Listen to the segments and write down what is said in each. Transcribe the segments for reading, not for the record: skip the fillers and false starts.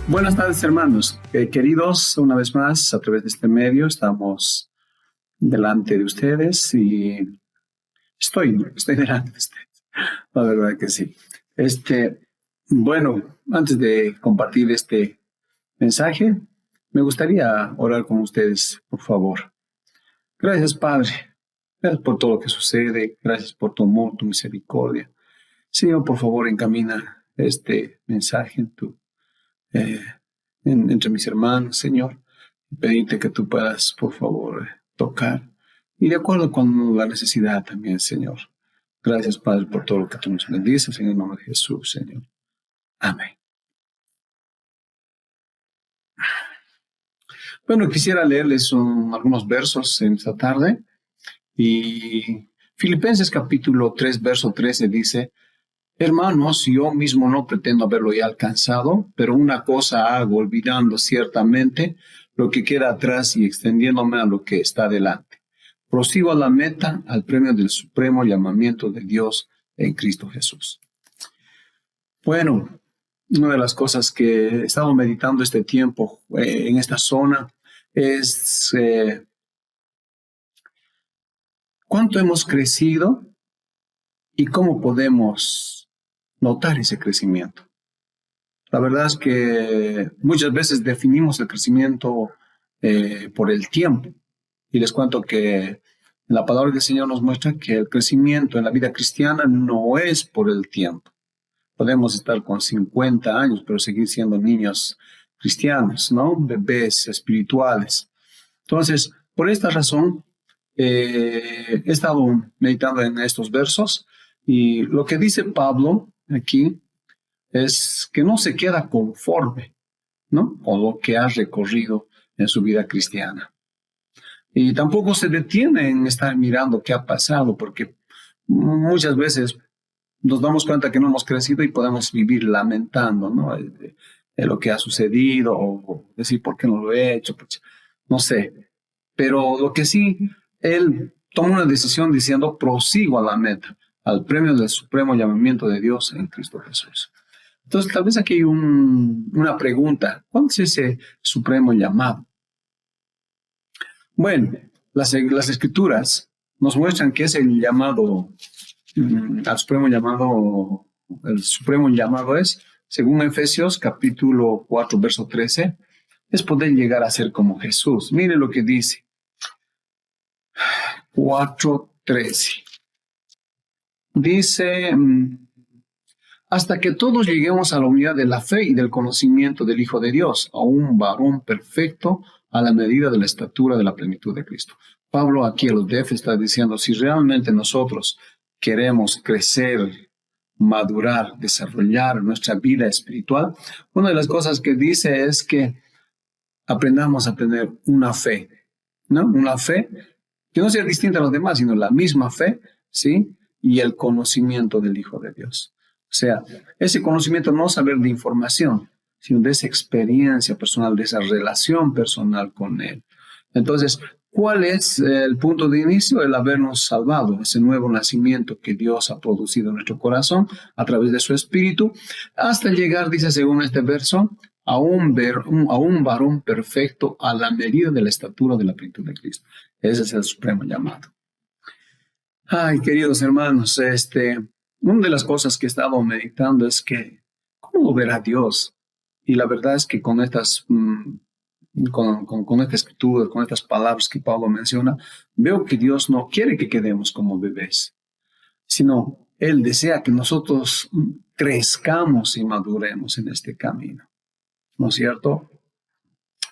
Buenas tardes, hermanos. Queridos, una vez más, a través de este medio, estamos delante de ustedes y estoy delante de ustedes. La verdad que sí. Bueno, antes de compartir este mensaje, me gustaría orar con ustedes, por favor. Gracias, Padre. Gracias por todo lo que sucede. Gracias por tu amor, tu misericordia. Señor, por favor, encamina este mensaje eh, entre mis hermanos, Señor. Pedirte que tú puedas, por favor, tocar. Y de acuerdo con la necesidad también, Señor. Gracias, Padre, por todo lo que tú nos bendices en el nombre de Jesús, Señor. Amén. Bueno, quisiera leerles algunos versos en esta tarde. Y Filipenses capítulo 3, verso 13 dice: Hermanos, yo mismo no pretendo haberlo ya alcanzado, pero una cosa hago, olvidando ciertamente lo que queda atrás y extendiéndome a lo que está delante. Prosigo a la meta, al premio del supremo llamamiento de Dios en Cristo Jesús. Bueno, una de las cosas que he estado meditando este tiempo en esta zona es cuánto hemos crecido y cómo podemos notar ese crecimiento. La verdad es que muchas veces definimos el crecimiento por el tiempo. Y les cuento que la palabra del Señor nos muestra que el crecimiento en la vida cristiana no es por el tiempo. Podemos estar con 50 años, pero seguir siendo niños cristianos, ¿no? Bebés espirituales. Entonces, por esta razón, he estado meditando en estos versos y lo que dice Pablo aquí es que no se queda conforme, ¿no?, con lo que ha recorrido en su vida cristiana. Y tampoco se detiene en estar mirando qué ha pasado, porque muchas veces nos damos cuenta que no hemos crecido y podemos vivir lamentando, ¿no?, de lo que ha sucedido, o decir, ¿por qué no lo he hecho? Pues, no sé. Pero lo que sí, él toma una decisión diciendo: prosigo a la meta, al premio del supremo llamamiento de Dios en Cristo Jesús. Entonces, tal vez aquí hay una pregunta. ¿Cuál es ese supremo llamado? Bueno, las escrituras nos muestran que es el llamado, al supremo llamado, el supremo llamado es, según Efesios capítulo 4, verso 13, es poder llegar a ser como Jesús. Mire lo que dice. 4:13. Dice: hasta que todos lleguemos a la unidad de la fe y del conocimiento del Hijo de Dios, a un varón perfecto a la medida de la estatura de la plenitud de Cristo. Pablo aquí a los de Éfeso está diciendo: si realmente nosotros queremos crecer, madurar, desarrollar nuestra vida espiritual, una de las cosas que dice es que aprendamos a tener una fe, ¿no? Una fe que no sea distinta a los demás, sino la misma fe, ¿sí? Y el conocimiento del Hijo de Dios. O sea, ese conocimiento no saber de información, sino de esa experiencia personal, de esa relación personal con Él. Entonces, ¿cuál es el punto de inicio? El habernos salvado, ese nuevo nacimiento que Dios ha producido en nuestro corazón a través de su Espíritu, hasta llegar, dice según este verso, a un varón perfecto a la medida de la estatura de la plenitud de Cristo. Ese es el supremo llamado. Ay, queridos hermanos, una de las cosas que he estado meditando es que, ¿cómo ver a Dios? Y la verdad es que con estas, con esta escritura, con estas palabras que Pablo menciona, veo que Dios no quiere que quedemos como bebés, sino Él desea que nosotros crezcamos y maduremos en este camino, ¿no es cierto?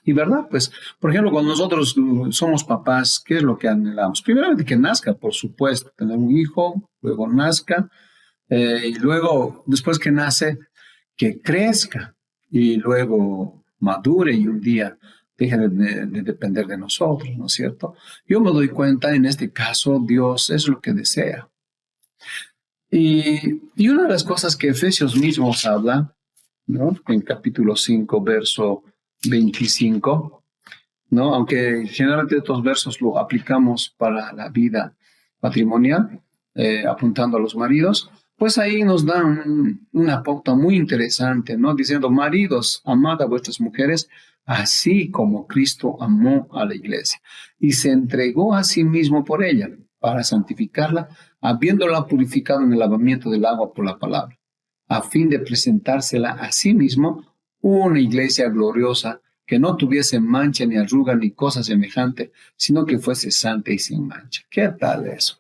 Y verdad, pues, por ejemplo, cuando nosotros somos papás, ¿qué es lo que anhelamos? Primero, que nazca, por supuesto, tener un hijo, luego nazca, y luego, después que nace, que crezca, y luego madure y un día deje de depender de nosotros, ¿no es cierto? Yo me doy cuenta, en este caso, Dios es lo que desea. Y una de las cosas que Efesios mismos habla, ¿no?, en capítulo 5, verso 25, ¿no?, aunque generalmente estos versos lo aplicamos para la vida matrimonial, apuntando a los maridos, Pues ahí nos dan una pauta muy interesante, ¿no? Diciendo, maridos, amad a vuestras mujeres, así como Cristo amó a la iglesia y se entregó a sí mismo por ella, para santificarla, habiéndola purificado en el lavamiento del agua por la palabra, a fin de presentársela a sí mismo una iglesia gloriosa, que no tuviese mancha ni arruga ni cosa semejante, sino que fuese santa y sin mancha. ¿Qué tal eso?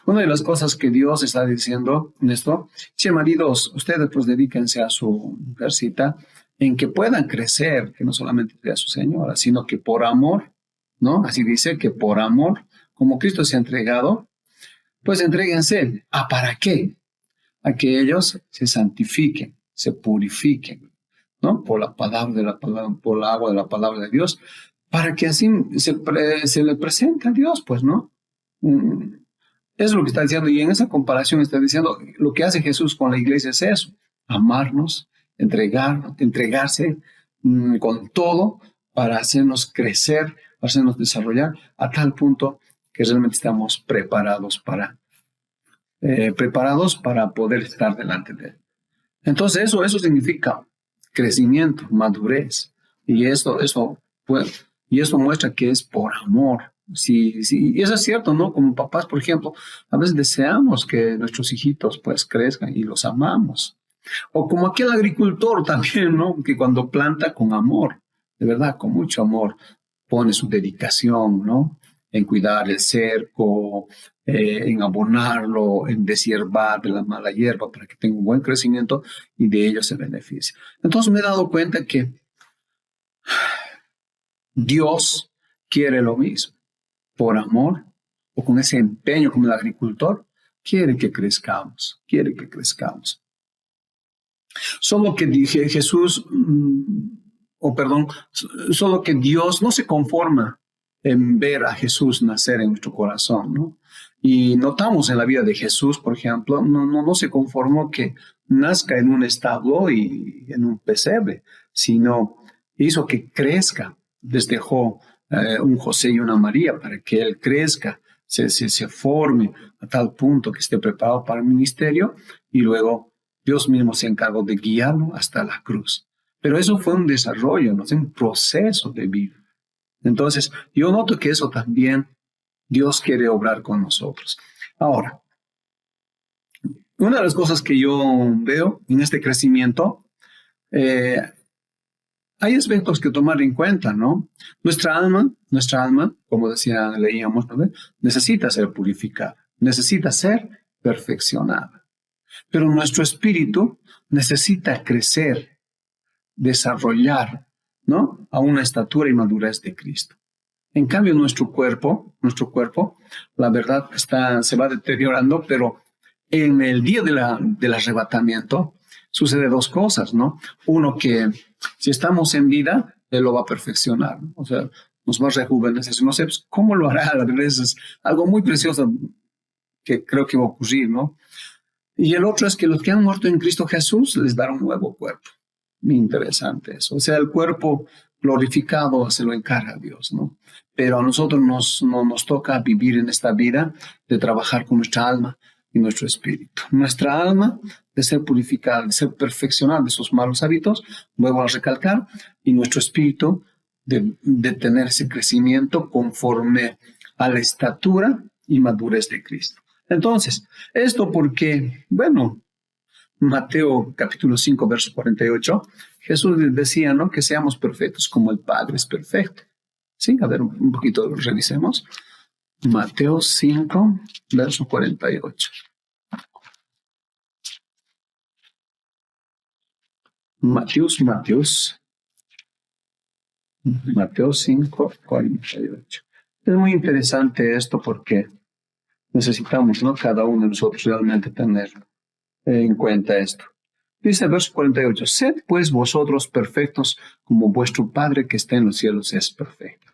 Una de las cosas que Dios está diciendo en esto, che, maridos, ustedes pues dedíquense a su mujercita en que puedan crecer, que no solamente sea su señora, sino que por amor, ¿no? Así dice, que por amor, como Cristo se ha entregado, pues entréguense. ¿A para qué? A que ellos se santifiquen, se purifiquen, ¿no? Por la palabra de la palabra, por el agua de la palabra de Dios, para que así se le presente a Dios, pues, ¿no? Mm, Eso es lo que está diciendo, y en esa comparación está diciendo, lo que hace Jesús con la iglesia es eso, amarnos, entregarse con todo para hacernos crecer, para hacernos desarrollar a tal punto que realmente estamos preparados para poder estar delante de Él. Entonces eso significa crecimiento, madurez, y y eso muestra que es por amor. Sí, sí, y eso es cierto, ¿no? Como papás, por ejemplo, a veces deseamos que nuestros hijitos pues crezcan y los amamos. O como aquel agricultor también, ¿no? Que cuando planta con amor, de verdad, con mucho amor, pone su dedicación, ¿no? En cuidar el cerco, en abonarlo, en deshiervar de la mala hierba para que tenga un buen crecimiento y de ello se beneficie. Entonces me he dado cuenta que Dios quiere lo mismo, por amor o con ese empeño como el agricultor, quiere que crezcamos, quiere que crezcamos. Solo que dije Jesús, solo que Dios no se conforma en ver a Jesús nacer en nuestro corazón, ¿no? Y notamos en la vida de Jesús, por ejemplo, no se conformó que nazca en un establo y en un pesebre, sino hizo que crezca. Les dejó un José y una María para que él crezca, se forme a tal punto que esté preparado para el ministerio y luego Dios mismo se encargó de guiarlo hasta la cruz. Pero eso fue un desarrollo, ¿no? Es un proceso de vida. Entonces, yo noto que eso también Dios quiere obrar con nosotros. Ahora, una de las cosas que yo veo en este crecimiento, hay aspectos que tomar en cuenta, ¿no? Nuestra alma, como leíamos, ¿no? Necesita ser purificada, necesita ser perfeccionada. Pero nuestro espíritu necesita crecer, desarrollar, ¿no? A una estatura y madurez de Cristo. En cambio, nuestro cuerpo, la verdad, se va deteriorando, pero en el día del arrebatamiento sucede dos cosas, ¿no? Uno, que si estamos en vida, Él lo va a perfeccionar, ¿no? O sea, nos va a rejuvenecer. No sé pues, cómo lo hará, a veces es algo muy precioso que creo que va a ocurrir, ¿no? Y el otro es que los que han muerto en Cristo Jesús les dará un nuevo cuerpo. Muy interesante eso. O sea, el cuerpo glorificado se lo encarga Dios, ¿no? Pero a nosotros nos toca vivir en esta vida de trabajar con nuestra alma y nuestro espíritu. Nuestra alma de ser purificada, de ser perfeccionada de sus malos hábitos, vuelvo a recalcar, y nuestro espíritu de tener ese crecimiento conforme a la estatura y madurez de Cristo. Entonces, esto porque, bueno, Mateo capítulo 5, verso 48, Jesús decía, ¿no? Que seamos perfectos como el Padre es perfecto. Sí, a ver, un poquito revisemos. Mateo 5, verso 48. Mateo 5, 48. Es muy interesante esto porque necesitamos, ¿no? Cada uno de nosotros realmente tener en cuenta esto. Dice el verso 48, sed pues vosotros perfectos como vuestro Padre que está en los cielos es perfecto.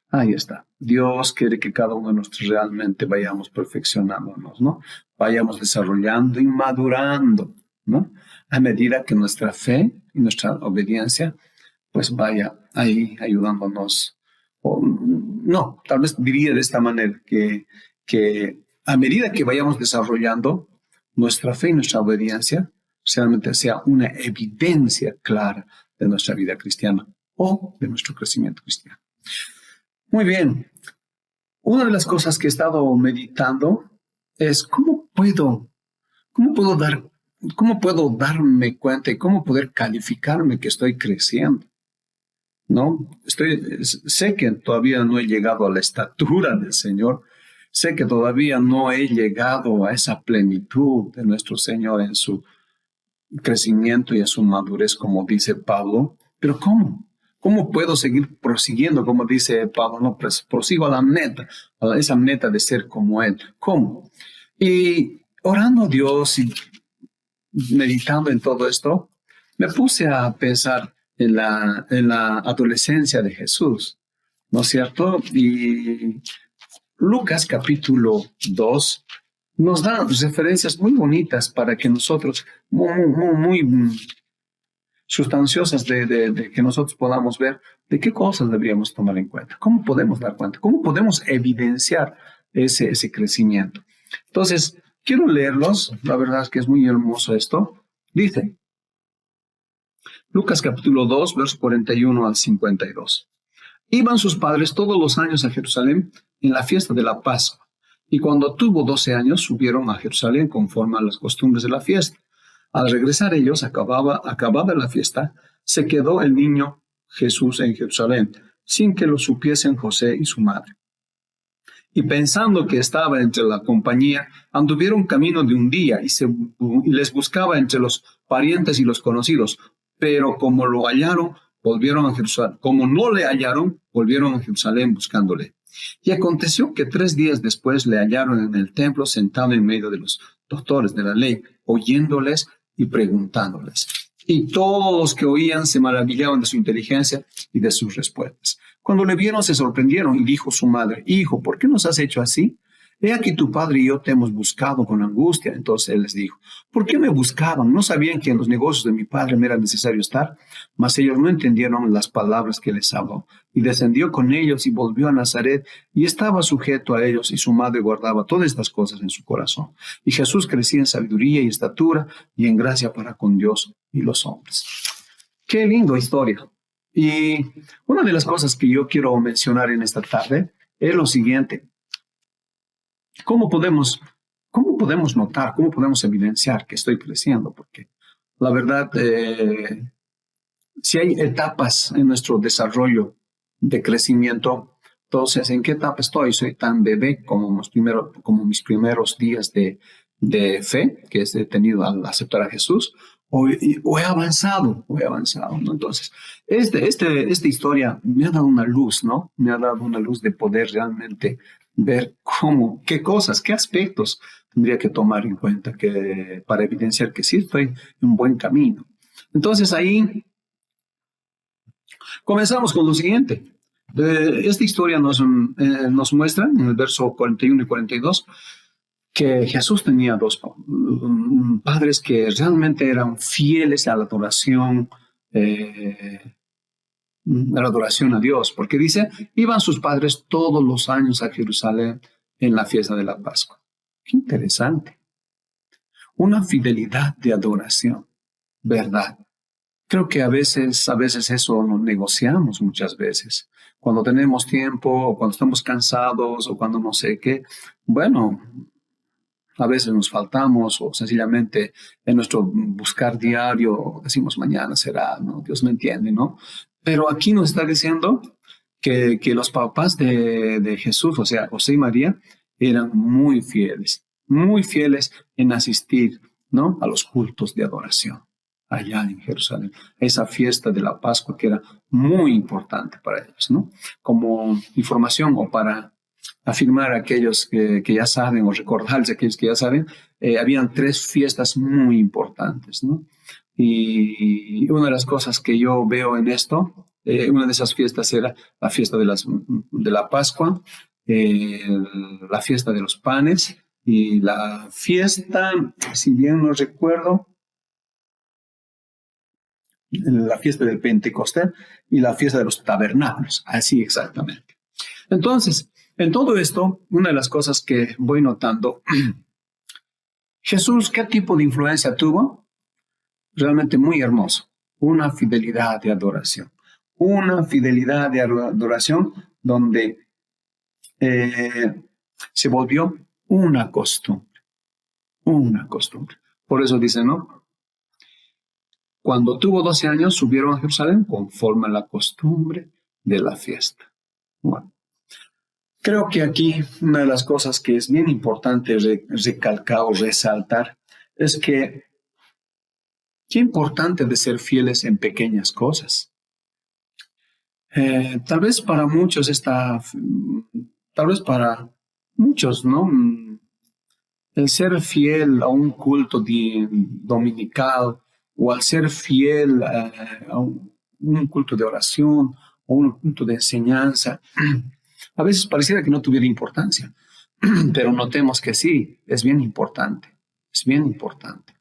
Ahí está. Dios quiere que cada uno de nosotros realmente vayamos perfeccionándonos, ¿no? Vayamos desarrollando y madurando, ¿no? A medida que nuestra fe y nuestra obediencia pues vaya ahí ayudándonos. No, tal vez diría de esta manera, que a medida que vayamos desarrollando nuestra fe y nuestra obediencia realmente sea una evidencia clara de nuestra vida cristiana o de nuestro crecimiento cristiano. Muy bien. Una de las cosas que he estado meditando es cómo puedo darme cuenta y cómo poder calificarme que estoy creciendo, ¿no? Sé que todavía no he llegado a la estatura del Señor, sé que todavía no he llegado a esa plenitud de nuestro Señor en su crecimiento y en su madurez, como dice Pablo, pero ¿cómo? ¿Cómo puedo seguir prosiguiendo, como dice Pablo? No, prosigo a la meta, a esa meta de ser como Él. ¿Cómo? Y orando a Dios y meditando en todo esto, me puse a pensar en la adolescencia de Jesús, ¿no es cierto? Y Lucas capítulo 2 nos da referencias muy bonitas para que nosotros, muy sustanciosas de que nosotros podamos ver de qué cosas deberíamos tomar en cuenta, cómo podemos dar cuenta, cómo podemos evidenciar ese crecimiento. Entonces, quiero leerlos, la verdad es que es muy hermoso esto. Dice, Lucas capítulo 2, verso 41 al 52. Iban sus padres todos los años a Jerusalén en la fiesta de la Pascua, y cuando tuvo 12 años subieron a Jerusalén conforme a las costumbres de la fiesta. Al regresar ellos, acabada la fiesta, se quedó el niño Jesús en Jerusalén, sin que lo supiesen José y su madre. Y pensando que estaba entre la compañía, anduvieron camino de un día y les buscaba entre los parientes y los conocidos. Pero como lo hallaron, volvieron a Jerusalén. Como no le hallaron, volvieron a Jerusalén buscándole. Y aconteció que 3 días después le hallaron en el templo sentado en medio de los doctores de la ley, oyéndoles y preguntándoles. Y todos los que oían se maravillaban de su inteligencia y de sus respuestas. Cuando le vieron se sorprendieron y dijo su madre, hijo, ¿por qué nos has hecho así? He aquí tu padre y yo te hemos buscado con angustia. Entonces él les dijo, ¿por qué me buscaban? ¿No sabían que en los negocios de mi padre me era necesario estar? Mas ellos no entendieron las palabras que les habló. Y descendió con ellos y volvió a Nazaret y estaba sujeto a ellos, y su madre guardaba todas estas cosas en su corazón. Y Jesús crecía en sabiduría y estatura y en gracia para con Dios y los hombres. Qué linda historia. Y una de las cosas que yo quiero mencionar en esta tarde es lo siguiente. ¿Cómo podemos notar, cómo podemos evidenciar que estoy creciendo? Porque la verdad, si hay etapas en nuestro desarrollo de crecimiento, entonces, ¿en qué etapa estoy? ¿Soy tan bebé como mis primeros días de fe que he tenido al aceptar a Jesús? ¿O he avanzado? ¿No? Entonces, esta historia me ha dado una luz, ¿no? Me ha dado una luz de poder realmente ver qué cosas, qué aspectos tendría que tomar en cuenta para evidenciar que sí estoy en un buen camino. Entonces, ahí comenzamos con lo siguiente. Esta historia nos muestra en el verso 41 y 42 que Jesús tenía dos padres que realmente eran fieles a la adoración a Dios, porque dice, iban sus padres todos los años a Jerusalén en la fiesta de la Pascua. Qué interesante. Una fidelidad de adoración, ¿verdad? Creo que a veces eso lo negociamos muchas veces. Cuando tenemos tiempo, o cuando estamos cansados, o cuando no sé qué, bueno, a veces nos faltamos o sencillamente en nuestro buscar diario decimos mañana será, ¿no? Dios me entiende, ¿no? Pero aquí nos está diciendo que los papás de Jesús, o sea, José y María, eran muy fieles en asistir, ¿no? A los cultos de adoración allá en Jerusalén. Esa fiesta de la Pascua que era muy importante para ellos, ¿no? Como información o para afirmar a aquellos que ya saben o recordarles a aquellos que ya saben, habían 3 fiestas muy importantes, ¿no? Y una de las cosas que yo veo en esto, una de esas fiestas era la fiesta de la Pascua, la fiesta de los panes y la fiesta, si bien no recuerdo, la fiesta del Pentecostés y la fiesta de los tabernáculos, así exactamente. Entonces, en todo esto, una de las cosas que voy notando Jesús, ¿qué tipo de influencia tuvo? Realmente muy hermoso. Una fidelidad de adoración. Una fidelidad de adoración donde se volvió una costumbre. Una costumbre. Por eso dice, ¿no? Cuando tuvo 12 años, subieron a Jerusalén conforme a la costumbre de la fiesta. Bueno, creo que aquí una de las cosas que es bien importante recalcar o resaltar es que qué importante de ser fieles en pequeñas cosas. Tal vez para muchos tal vez para muchos, ¿no? El ser fiel a un culto dominical o al ser fiel a un culto de oración o un culto de enseñanza, a veces pareciera que no tuviera importancia, pero notemos que sí, es bien importante, es bien importante.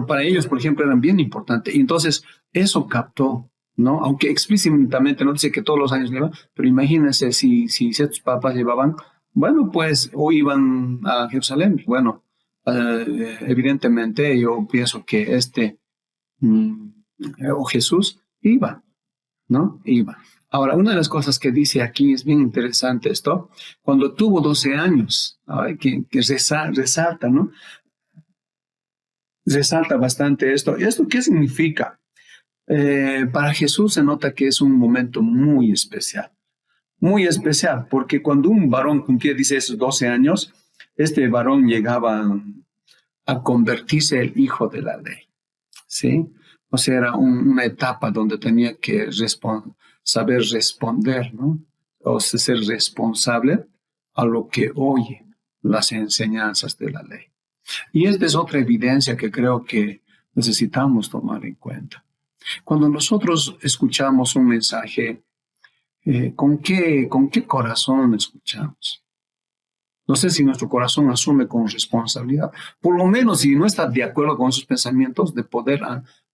Para ellos, por ejemplo, eran bien importantes. Y entonces, eso captó, ¿no? Aunque explícitamente no dice que todos los años llevan, pero imagínense si sus papás llevaban, bueno, pues, o iban a Jerusalén. Bueno, evidentemente yo pienso que mm, o Jesús iba, ¿no? Iba. Ahora, una de las cosas que dice aquí es bien interesante esto, cuando tuvo 12 años, ay, que resalta, ¿no? Resalta bastante esto. ¿Esto qué significa? Para Jesús se nota que es un momento muy especial, porque cuando un varón cumplía, dice, esos 12 años, este varón llegaba a convertirse el hijo de la ley, ¿sí? O sea, era una etapa donde tenía que saber responder, ¿no? O sea, ser responsable a lo que oye las enseñanzas de la ley. Y esta es otra evidencia que creo que necesitamos tomar en cuenta. Cuando nosotros escuchamos un mensaje, ¿con qué corazón escuchamos? No sé si nuestro corazón asume con responsabilidad, por lo menos si no está de acuerdo con sus pensamientos, de poder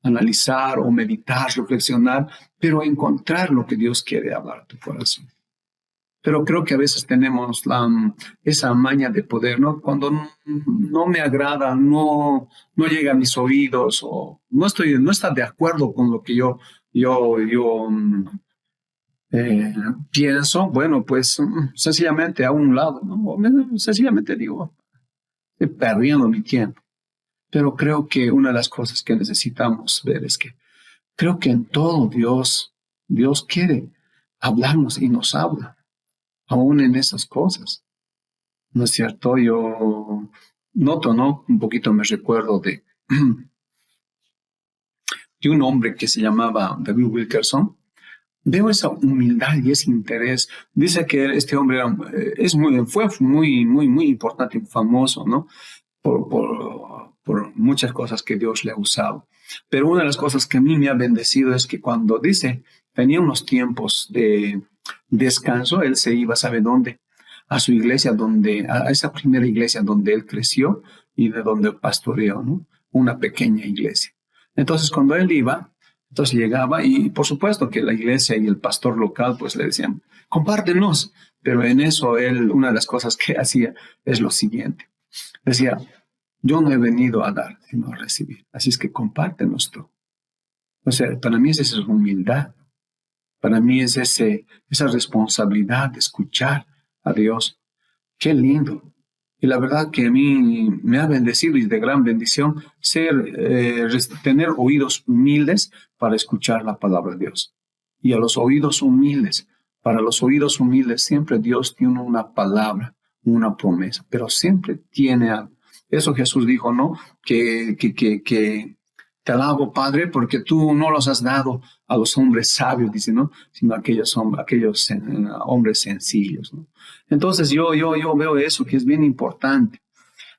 analizar o meditar, reflexionar, pero encontrar lo que Dios quiere hablar a tu corazón. Pero creo que a veces tenemos esa maña de poder, ¿no? Cuando no me agrada, no llega a mis oídos o no está de acuerdo con lo que yo pienso, bueno, pues sencillamente a un lado, ¿no? O sencillamente digo, estoy perdiendo mi tiempo. Pero creo que una de las cosas que necesitamos ver es que creo que en todo Dios quiere hablarnos y nos habla aún en esas cosas. ¿No es cierto? Yo noto, ¿no? Un poquito me recuerdo de un hombre que se llamaba David Wilkerson. Veo esa humildad y ese interés. Dice que este hombre fue muy importante y famoso, ¿no? Por muchas cosas que Dios le ha usado. Pero una de las cosas que a mí me ha bendecido es que cuando dice, tenía unos tiempos de descanso, él se iba, ¿sabe dónde? A su iglesia, a esa primera iglesia donde él creció y de donde pastoreó, ¿no? Una pequeña iglesia. Entonces, cuando él iba, entonces llegaba y por supuesto que la iglesia y el pastor local pues le decían, compártenos. Pero en eso él, una de las cosas que hacía es lo siguiente. Decía, yo no he venido a dar, sino a recibir. Así es que compártenos tú. O sea, para mí es esa humildad. Para mí es esa responsabilidad de escuchar a Dios. Qué lindo. Y la verdad que a mí me ha bendecido y de gran bendición tener oídos humildes para escuchar la palabra de Dios. Y a los oídos humildes, para los oídos humildes siempre Dios tiene una palabra, una promesa, pero siempre tiene algo. Eso Jesús dijo, ¿no? Que te alabo, Padre, porque tú no los has dado a los hombres sabios, dice, ¿no? Sino a aquellos hombres sencillos, ¿no? Entonces yo veo eso que es bien importante.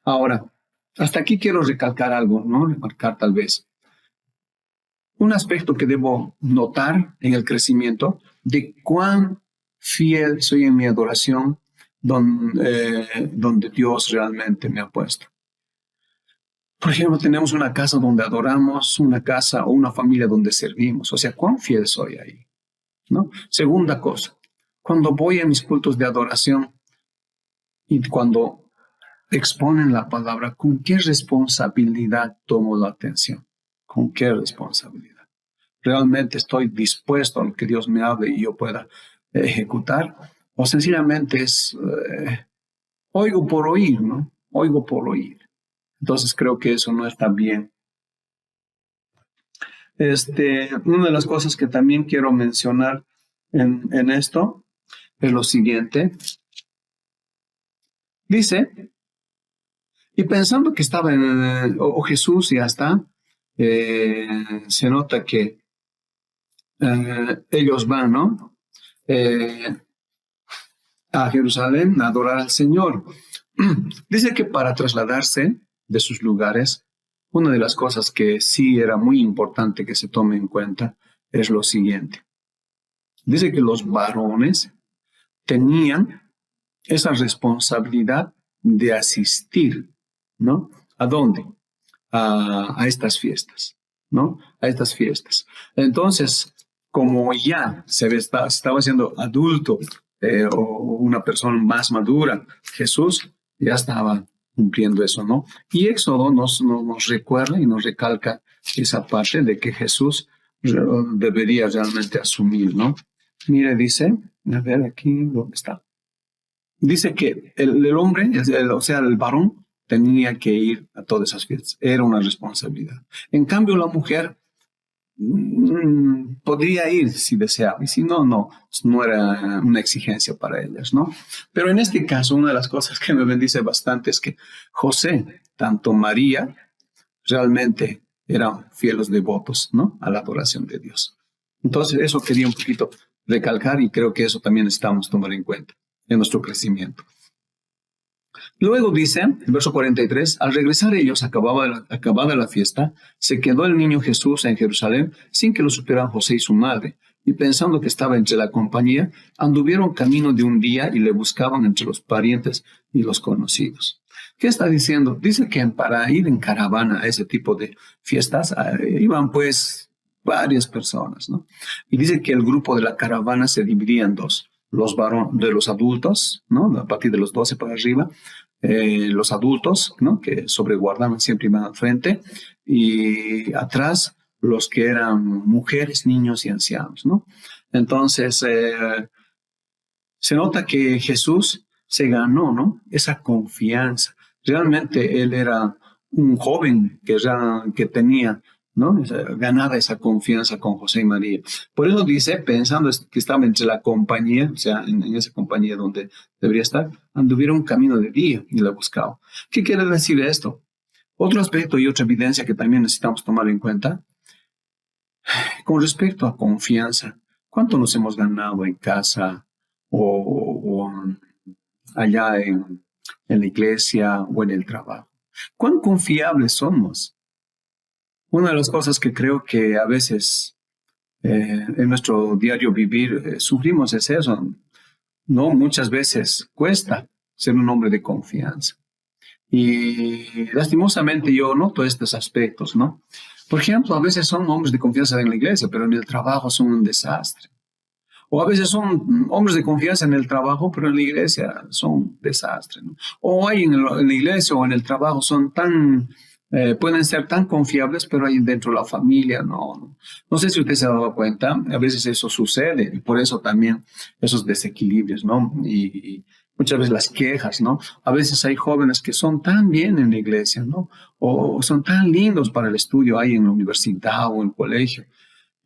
Ahora, hasta aquí quiero recalcar algo, ¿no? Remarcar tal vez. Un aspecto que debo notar en el crecimiento de cuán fiel soy en mi adoración donde Dios realmente me ha puesto. Por ejemplo, tenemos una casa donde adoramos, una casa o una familia donde servimos. O sea, ¿cuán fiel soy ahí? ¿No? Segunda cosa, cuando voy a mis cultos de adoración y cuando exponen la palabra, ¿con qué responsabilidad tomo la atención? ¿Con qué responsabilidad? ¿Realmente estoy dispuesto a lo que Dios me hable y yo pueda ejecutar? O sencillamente es oigo por oír, ¿no? Oigo por oír. Entonces creo que eso no está bien. Una de las cosas que también quiero mencionar en esto es lo siguiente. Dice, y pensando que estaba o Jesús ya está, se nota que ellos van, ¿no? Eh, a Jerusalén a adorar al Señor. Dice que para trasladarse de sus lugares, una de las cosas que sí era muy importante que se tome en cuenta es lo siguiente. Dice que los varones tenían esa responsabilidad de asistir, ¿no? ¿A dónde? A estas fiestas, ¿no? A estas fiestas. Entonces, como ya estaba siendo adulto o una persona más madura, Jesús ya estaba cumpliendo eso, ¿no? Y Éxodo nos recuerda y nos recalca esa parte de que Jesús debería realmente asumir, ¿no? Mire, dice, a ver aquí, ¿dónde está? Dice que el hombre, o sea, el varón, tenía que ir a todas esas fiestas. Era una responsabilidad. En cambio, la mujer podría ir si deseaba, y si no, no era una exigencia para ellas, ¿no? Pero en este caso, una de las cosas que me bendice bastante es que José, tanto María, realmente eran fieles devotos, ¿no? A la adoración de Dios. Entonces, eso quería un poquito recalcar y creo que eso también necesitamos tomar en cuenta en nuestro crecimiento. Luego dice, en verso 43, al regresar ellos, acabada la fiesta, se quedó el niño Jesús en Jerusalén sin que lo supieran José y su madre, y pensando que estaba entre la compañía, anduvieron camino de un día y le buscaban entre los parientes y los conocidos. ¿Qué está diciendo? Dice que para ir en caravana a ese tipo de fiestas iban pues varias personas, ¿no? Y dice que el grupo de la caravana se dividía en dos. Los varones de los adultos, ¿no? A partir de los 12 para arriba, los adultos, ¿no? Que sobreguardaban siempre iban al frente, y atrás los que eran mujeres, niños y ancianos, ¿no? Entonces, se nota que Jesús se ganó, ¿no? Esa confianza. Realmente él era un joven que tenía, ¿no? Ganada esa confianza con José y María. Por eso dice, pensando que estaba entre la compañía, o sea, en esa compañía donde debería estar, anduvieron un camino de día y la buscaba. ¿Qué quiere decir esto? Otro aspecto y otra evidencia que también necesitamos tomar en cuenta, con respecto a confianza, ¿cuánto nos hemos ganado en casa o allá en la iglesia o en el trabajo? ¿Cuán confiables somos? Una de las cosas que creo que a veces en nuestro diario vivir sufrimos es eso, ¿no? Muchas veces cuesta ser un hombre de confianza. Y lastimosamente yo noto estos aspectos, ¿no? Por ejemplo, a veces son hombres de confianza en la iglesia, pero en el trabajo son un desastre. O a veces son hombres de confianza en el trabajo, pero en la iglesia son un desastre, ¿no? O hay en la iglesia o en el trabajo son pueden ser tan confiables, pero ahí dentro de la familia no. No sé si usted se ha dado cuenta, a veces eso sucede y por eso también esos desequilibrios, ¿no? Y muchas veces las quejas, ¿no? A veces hay jóvenes que son tan bien en la iglesia, ¿no? O son tan lindos para el estudio ahí en la universidad o en el colegio,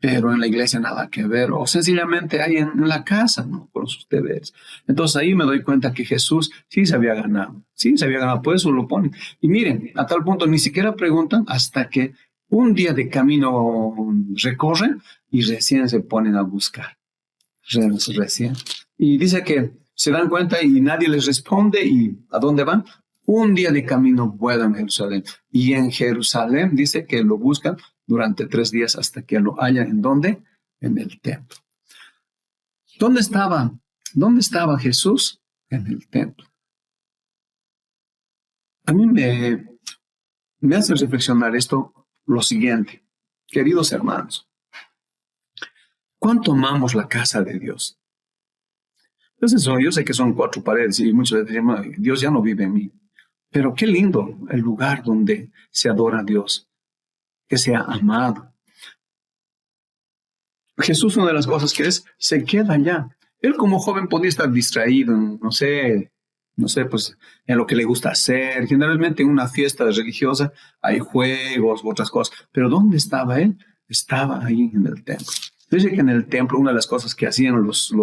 pero en la iglesia nada que ver, o sencillamente hay en la casa, ¿no? Con sus deberes. Entonces ahí me doy cuenta que Jesús sí se había ganado, por eso lo ponen. Y miren, a tal punto ni siquiera preguntan hasta que un día de camino recorren y recién se ponen a buscar, recién. Y dice que se dan cuenta y nadie les responde y ¿a dónde van? Un día de camino vuelan a Jerusalén. Y en Jerusalén dice que lo buscan durante 3 días hasta que lo hallan. ¿En dónde? En el templo. ¿Dónde estaba? ¿Dónde estaba Jesús? En el templo. A mí me hace reflexionar esto lo siguiente, queridos hermanos. ¿Cuánto amamos la casa de Dios? Entonces, yo sé que son 4 paredes y muchos decimos, Dios ya no vive en mí. Pero qué lindo el lugar donde se adora a Dios, que sea amado. Jesús, una de las cosas que es, se queda allá. Él como joven podía estar distraído, no sé, pues en lo que le gusta hacer. Generalmente en una fiesta religiosa hay juegos u otras cosas. Pero ¿dónde estaba él? Estaba ahí en el templo. Dice que en el templo una de las cosas que hacían los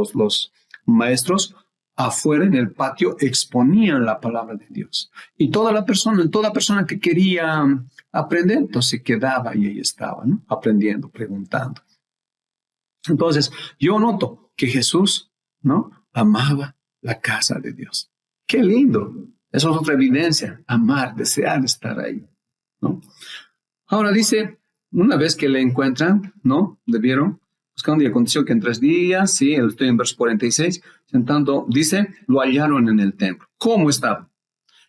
maestros afuera en el patio exponían la palabra de Dios. Y toda persona que quería aprender, entonces se quedaba y ahí estaba, ¿no? Aprendiendo, preguntando. Entonces, yo noto que Jesús, ¿no? Amaba la casa de Dios. ¡Qué lindo! Eso es otra evidencia. Amar, desear estar ahí, ¿no? Ahora dice, una vez que le encuentran, ¿no? ¿Le vieron? Buscando y aconteció que en 3 días, sí, estoy en verso 46, sentando, dice, lo hallaron en el templo. ¿Cómo estaba?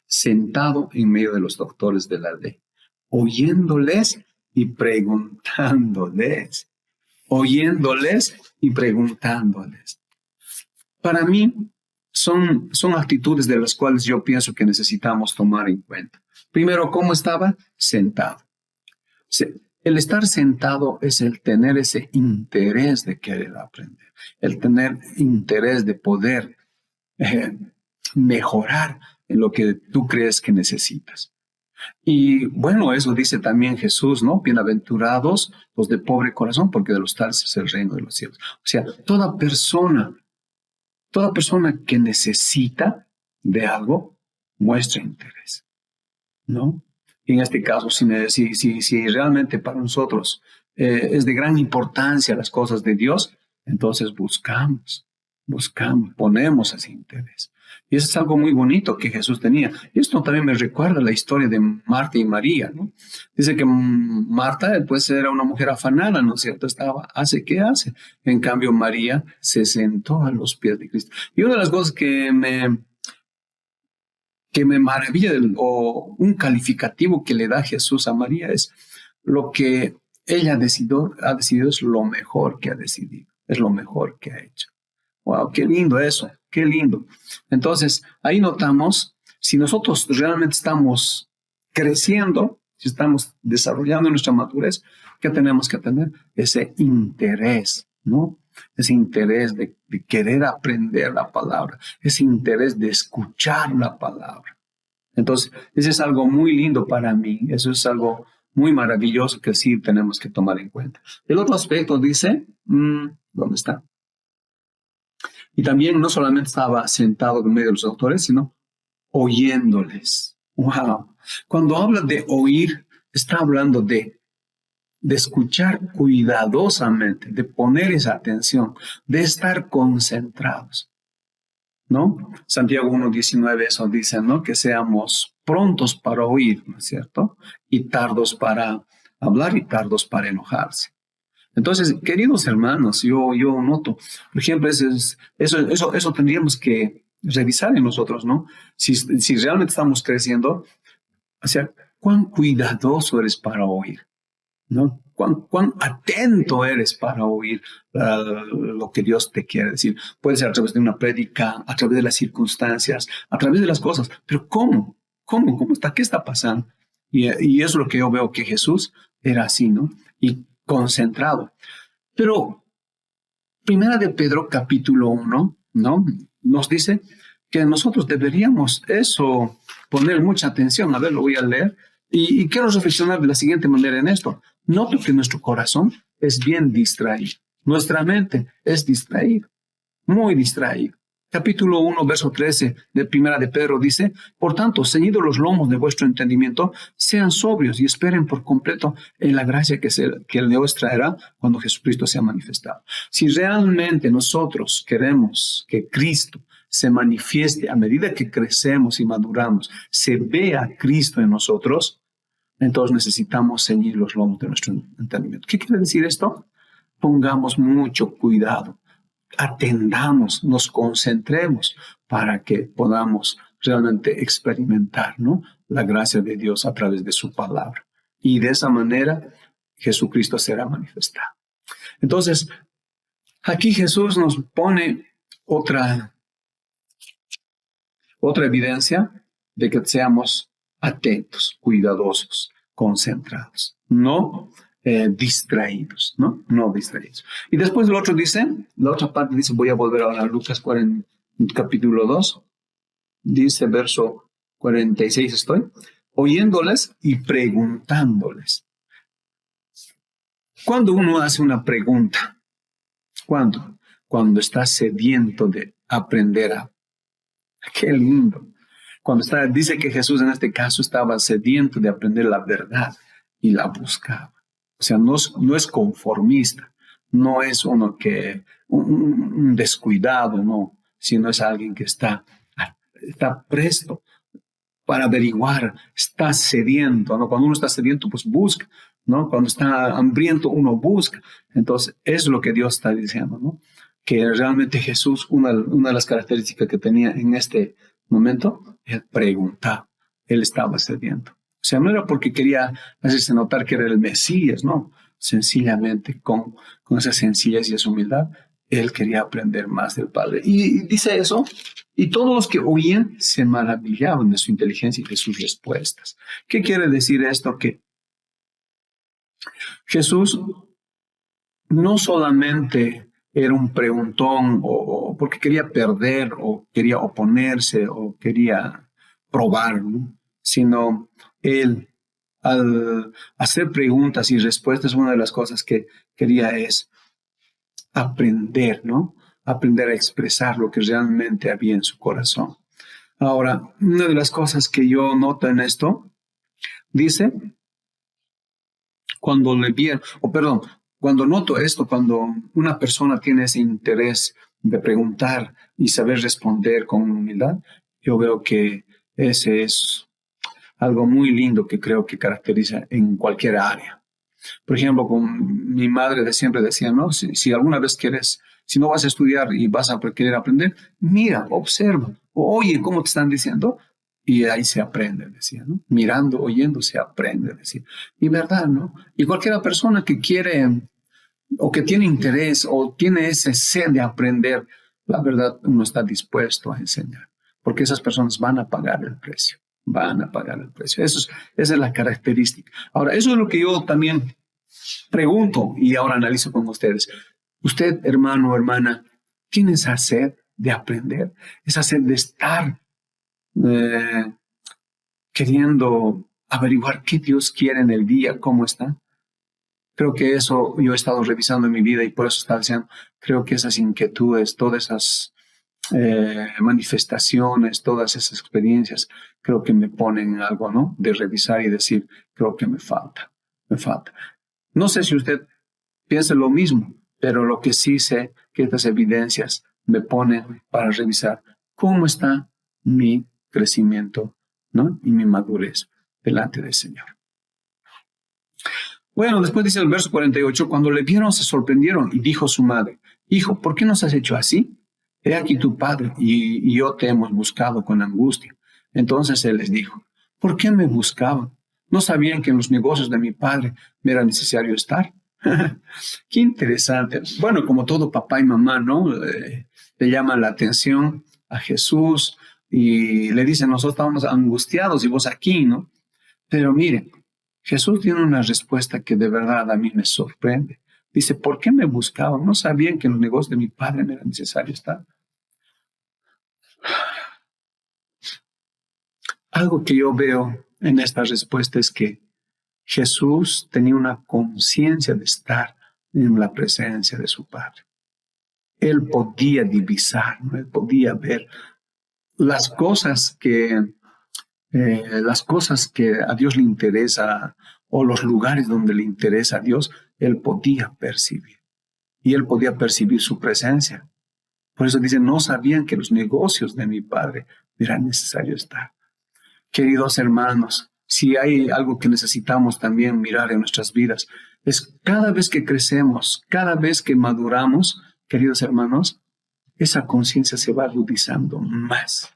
Sentado en medio de los doctores de la ley, oyéndoles y preguntándoles. Oyéndoles y preguntándoles. Para mí, son actitudes de las cuales yo pienso que necesitamos tomar en cuenta. Primero, ¿cómo estaba? Sentado. El estar sentado es el tener ese interés de querer aprender, el tener interés de poder mejorar en lo que tú crees que necesitas. Y bueno, eso dice también Jesús, ¿no? Bienaventurados los de pobre corazón, porque de los tales es el reino de los cielos. O sea, toda persona que necesita de algo, muestra interés, ¿no? Y en este caso, si realmente para nosotros es de gran importancia las cosas de Dios, entonces buscamos, ponemos ese interés. Y eso es algo muy bonito que Jesús tenía. Y esto también me recuerda la historia de Marta y María, ¿no? Dice que Marta, pues, era una mujer afanada, ¿no es cierto? Hace, ¿qué hace? En cambio, María se sentó a los pies de Cristo. Y una de las cosas que me maravilla, o un calificativo que le da Jesús a María, es lo que ella ha decidido es lo mejor que ha decidido, es lo mejor que ha hecho. Wow, qué lindo eso, qué lindo. Entonces, ahí notamos, si nosotros realmente estamos creciendo, si estamos desarrollando nuestra madurez, ¿qué tenemos que tener? Ese interés, ¿no? Ese interés de querer aprender la palabra, ese interés de escuchar la palabra. Entonces, eso es algo muy lindo para mí, eso es algo muy maravilloso que sí tenemos que tomar en cuenta. El otro aspecto dice, ¿dónde está? Y también no solamente estaba sentado en medio de los autores, sino oyéndoles. ¡Wow! Cuando habla de oír, está hablando de escuchar cuidadosamente, de poner esa atención, de estar concentrados, ¿no? Santiago 1:19 eso dice, ¿no? Que seamos prontos para oír, ¿no es cierto? Y tardos para hablar y tardos para enojarse. Entonces, queridos hermanos, yo noto, por ejemplo, eso tendríamos que revisar en nosotros, ¿no? Si realmente estamos creciendo, o sea, cuán cuidadoso eres para oír, ¿no? Cuán atento eres para oír lo que Dios te quiere decir. Puede ser a través de una prédica, a través de las circunstancias, a través de las cosas, pero ¿cómo? ¿Cómo está? ¿Qué está pasando? Y eso es lo que yo veo que Jesús era así, ¿no? Y concentrado. Pero Primera de Pedro, capítulo 1, ¿no? Nos dice que nosotros deberíamos poner mucha atención. A ver, lo voy a leer. Y quiero reflexionar de la siguiente manera en esto. Noto que nuestro corazón es bien distraído. Nuestra mente es distraída, muy distraída. Capítulo 1, verso 13 de Primera de Pedro dice, por tanto, ceñidos los lomos de vuestro entendimiento, sean sobrios y esperen por completo en la gracia que el Dios traerá cuando Jesucristo sea manifestado. Si realmente nosotros queremos que Cristo se manifieste a medida que crecemos y maduramos, se vea Cristo en nosotros, entonces necesitamos ceñir los lomos de nuestro entendimiento. ¿Qué quiere decir esto? Pongamos mucho cuidado. Atendamos, nos concentremos para que podamos realmente experimentar, ¿no? La gracia de Dios a través de su palabra. Y de esa manera Jesucristo será manifestado. Entonces, aquí Jesús nos pone otra evidencia de que seamos atentos, cuidadosos, concentrados, no distraídos, ¿no? No distraídos. Y después el otro dice, la otra parte dice, voy a volver ahora a Lucas 40, capítulo 2, dice verso 46 estoy, oyéndoles y preguntándoles. Cuando uno hace una pregunta, ¿cuándo? Cuando está sediento de aprender a... ¡Qué lindo! Cuando dice que Jesús en este caso estaba sediento de aprender la verdad y la buscaba. O sea, no es conformista, no es uno que, un descuidado, no, sino es alguien que está presto para averiguar, está sediento, ¿no? Cuando uno está sediento, pues busca, ¿no? Cuando está hambriento, uno busca. Entonces, es lo que Dios está diciendo, ¿no? Que realmente Jesús, una de las características que tenía en este momento, él preguntaba, él estaba sediento. O sea, no era porque quería hacerse notar que era el Mesías, no. Sencillamente, con esa sencillez y esa humildad, él quería aprender más del Padre. Y dice eso, y todos los que oían se maravillaban de su inteligencia y de sus respuestas. ¿Qué quiere decir esto? Que Jesús no solamente era un preguntón o porque quería perder o quería oponerse o quería probar, ¿no? Sino él, al hacer preguntas y respuestas, una de las cosas que quería es aprender, ¿no? Aprender a expresar lo que realmente había en su corazón. Ahora, una de las cosas que yo noto en esto, dice, cuando cuando noto esto, cuando una persona tiene ese interés de preguntar y saber responder con humildad, yo veo que ese es algo muy lindo que creo que caracteriza en cualquier área. Por ejemplo, con mi madre siempre decía, ¿no? Si alguna vez si no vas a estudiar y vas a querer aprender, mira, observa, oye cómo te están diciendo, y ahí se aprende, decía, ¿no? Mirando, oyendo, se aprende, decía. Y verdad, ¿no? Y cualquier persona que quiere o que tiene interés o tiene ese sed de aprender, la verdad, uno está dispuesto a enseñar, porque esas personas van a pagar el precio. Van a pagar el precio. Esa es la característica. Ahora, eso es lo que yo también pregunto y ahora analizo con ustedes. Usted, hermano o hermana, tiene esa sed de aprender, esa sed de estar queriendo averiguar qué Dios quiere en el día, cómo está. Creo que eso yo he estado revisando en mi vida y por eso estaba diciendo, creo que esas inquietudes, todas esas manifestaciones, todas esas experiencias, creo que me ponen en algo, ¿no? De revisar y decir, creo que me falta, me falta. No sé si usted piensa lo mismo, pero lo que sí sé que estas evidencias me ponen para revisar cómo está mi crecimiento, ¿no? Y mi madurez delante del Señor. Bueno, después dice el verso 48, cuando le vieron se sorprendieron y dijo su madre, hijo, ¿por qué nos has hecho así? He aquí tu padre y yo te hemos buscado con angustia. Entonces él les dijo, ¿por qué me buscaban? ¿No sabían que en los negocios de mi padre me era necesario estar? Qué interesante. Bueno, como todo papá y mamá, ¿no? Le llaman la atención a Jesús y le dicen, nosotros estábamos angustiados y vos aquí, ¿no? Pero miren, Jesús tiene una respuesta que de verdad a mí me sorprende. Dice, ¿por qué me buscaban? ¿No sabían que en los negocios de mi padre me era necesario estar? Algo que yo veo en esta respuesta es que Jesús tenía una conciencia de estar en la presencia de su Padre. Él podía divisar, ¿no? Él podía ver las cosas que a Dios le interesa o los lugares donde le interesa a Dios, él podía percibir. Y él podía percibir su presencia. Por eso dice, no sabían que los negocios de mi Padre era necesario estar. Queridos hermanos, si hay algo que necesitamos también mirar en nuestras vidas, es cada vez que crecemos, cada vez que maduramos, queridos hermanos, esa conciencia se va agudizando más,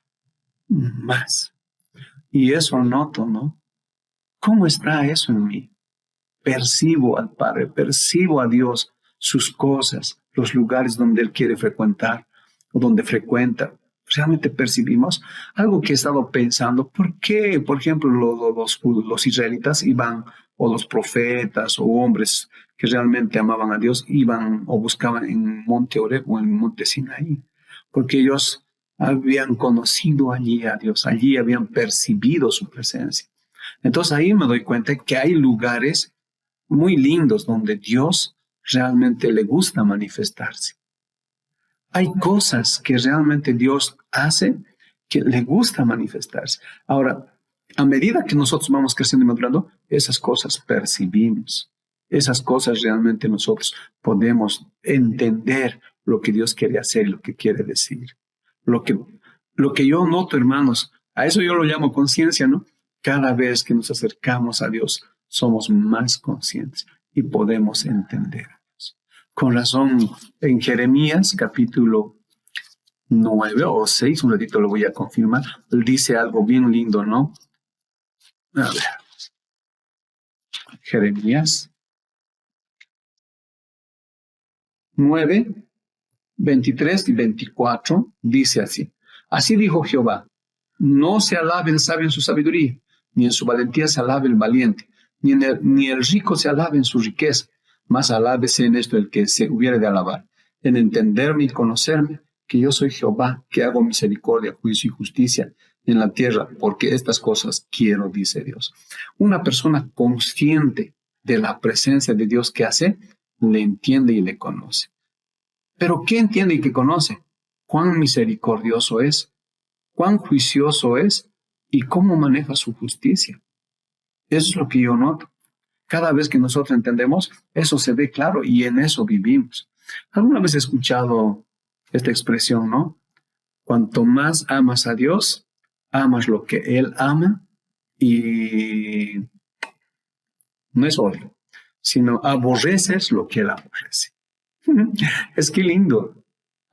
más. Y eso noto, ¿no? ¿Cómo está eso en mí? Percibo al Padre, percibo a Dios, sus cosas, los lugares donde Él quiere frecuentar o donde frecuenta realmente percibimos. Algo que he estado pensando, ¿por qué, por ejemplo, los israelitas iban, o los profetas o hombres que realmente amaban a Dios, iban o buscaban en Monte Oreb o en Monte Sinaí? Porque ellos habían conocido allí a Dios, allí habían percibido su presencia. Entonces ahí me doy cuenta que hay lugares muy lindos donde Dios realmente le gusta manifestarse. Hay cosas que realmente Dios hace que le gusta manifestarse. Ahora, a medida que nosotros vamos creciendo y madurando, esas cosas percibimos. Esas cosas realmente nosotros podemos entender lo que Dios quiere hacer y lo que quiere decir. Lo que, lo que yo noto, hermanos, a eso yo lo llamo conciencia, ¿no? Cada vez que nos acercamos a Dios, somos más conscientes y podemos entender. Con razón, en Jeremías capítulo 9 o 6, un ratito lo voy a confirmar, él dice algo bien lindo, ¿no? A ver, Jeremías 9, 23 y 24, dice así. Así dijo Jehová, no se alabe el sabio en su sabiduría, ni en su valentía se alabe el valiente, ni el rico se alabe en su riqueza, mas alábese en esto el que se hubiere de alabar, en entenderme y conocerme, que yo soy Jehová, que hago misericordia, juicio y justicia en la tierra, porque estas cosas quiero, dice Dios. Una persona consciente de la presencia de Dios que hace, le entiende y le conoce. Pero ¿qué entiende y qué conoce? Cuán misericordioso es, cuán juicioso es y cómo maneja su justicia. Eso es lo que yo noto. Cada vez que nosotros entendemos, eso se ve claro y en eso vivimos. ¿Alguna vez he escuchado esta expresión, no? Cuanto más amas a Dios, amas lo que Él ama y no es odio, sino aborreces lo que Él aborrece. Es que lindo.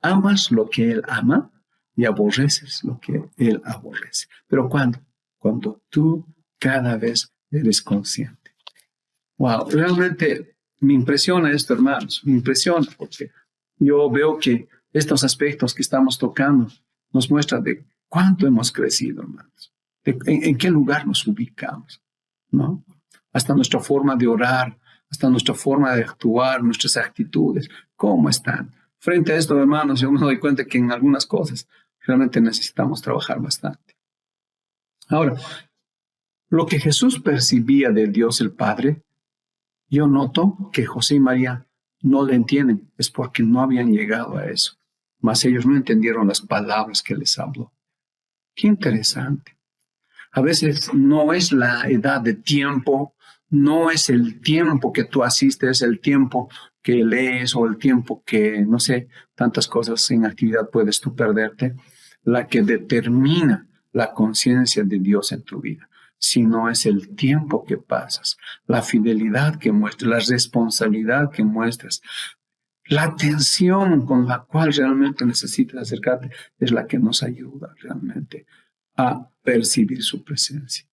Amas lo que Él ama y aborreces lo que Él aborrece. ¿Pero cuándo? Cuando tú cada vez eres consciente. Wow, realmente me impresiona esto, hermanos, me impresiona porque yo veo que estos aspectos que estamos tocando nos muestran de cuánto hemos crecido, hermanos, en qué lugar nos ubicamos, ¿no? Hasta nuestra forma de orar, hasta nuestra forma de actuar, nuestras actitudes, ¿cómo están? Frente a esto, hermanos, yo me doy cuenta que en algunas cosas realmente necesitamos trabajar bastante. Ahora, lo que Jesús percibía de Dios el Padre, yo noto que José y María no le entienden, es porque no habían llegado a eso, mas ellos no entendieron las palabras que les habló. Qué interesante. A veces no es la edad de tiempo, no es el tiempo que tú asistes, el tiempo que lees o el tiempo que, no sé, tantas cosas en actividad puedes tú perderte, la que determina la conciencia de Dios en tu vida, sino es el tiempo que pasas, la fidelidad que muestras, la responsabilidad que muestras, la atención con la cual realmente necesitas acercarte es la que nos ayuda realmente a percibir su presencia.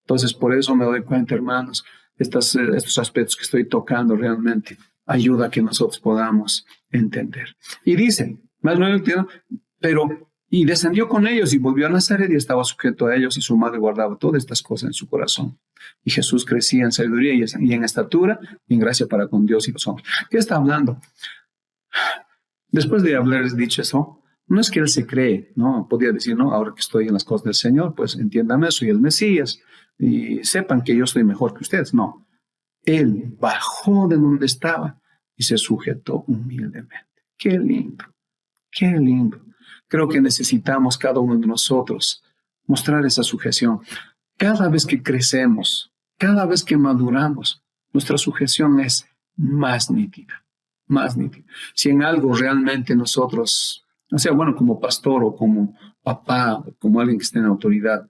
Entonces, por eso me doy cuenta, hermanos, estos aspectos que estoy tocando realmente ayuda a que nosotros podamos entender. Y dice, más no entiendo, pero y descendió con ellos y volvió a Nazaret y estaba sujeto a ellos y su madre guardaba todas estas cosas en su corazón. Y Jesús crecía en sabiduría y en estatura y en gracia para con Dios y los hombres. ¿Qué está hablando? Después de haberles dicho eso, no es que él se cree, ¿no? Podría decir, no, ahora que estoy en las cosas del Señor, pues entiéndame, soy el Mesías y sepan que yo estoy mejor que ustedes. No, él bajó de donde estaba y se sujetó humildemente. Qué lindo, qué lindo. Creo que necesitamos cada uno de nosotros mostrar esa sujeción. Cada vez que crecemos, cada vez que maduramos, nuestra sujeción es más nítida, más nítida. Si en algo realmente nosotros, o sea, bueno, como pastor o como papá, o como alguien que esté en autoridad,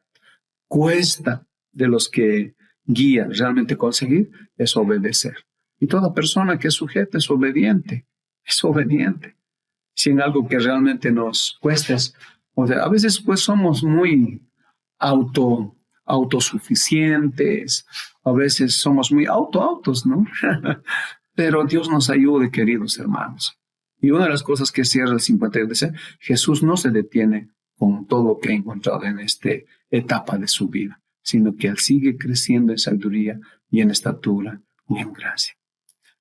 cuesta de los que guía realmente conseguir, es obedecer. Y toda persona que es sujeta es obediente, es obediente. Si en algo que realmente nos cuesta, o sea, a veces pues somos muy autosuficientes, a veces somos muy autos, ¿no? Pero Dios nos ayude, queridos hermanos. Y una de las cosas que cierra el 50 dice, Jesús no se detiene con todo lo que ha encontrado en esta etapa de su vida, sino que él sigue creciendo en sabiduría y en estatura y en gracia.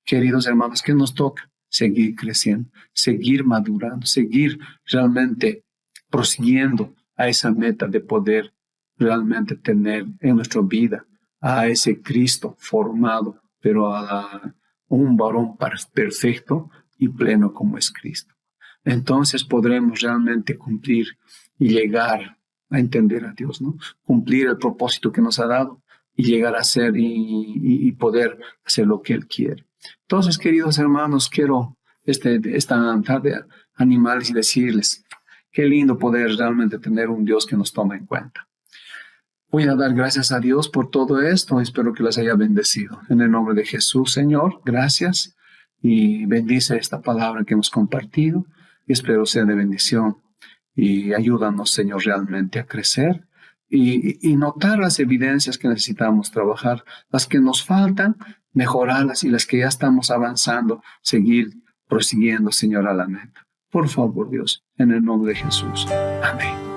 Queridos hermanos, ¿qué nos toca? Seguir creciendo, seguir madurando, seguir realmente prosiguiendo a esa meta de poder realmente tener en nuestra vida a ese Cristo formado, pero a un varón perfecto y pleno como es Cristo. Entonces podremos realmente cumplir y llegar a entender a Dios, ¿no? Cumplir el propósito que nos ha dado y llegar a ser y poder hacer lo que Él quiere. Entonces, queridos hermanos, quiero esta tarde animarles y decirles, qué lindo poder realmente tener un Dios que nos toma en cuenta. Voy a dar gracias a Dios por todo esto. Espero que les haya bendecido. En el nombre de Jesús, Señor, gracias. Y bendice esta palabra que hemos compartido. Y espero sea de bendición. Y ayúdanos, Señor, realmente a crecer y notar las evidencias que necesitamos trabajar, las que nos faltan, mejorarlas y las que ya estamos avanzando, seguir prosiguiendo, Señor, a la meta. Por favor, Dios, en el nombre de Jesús. Amén.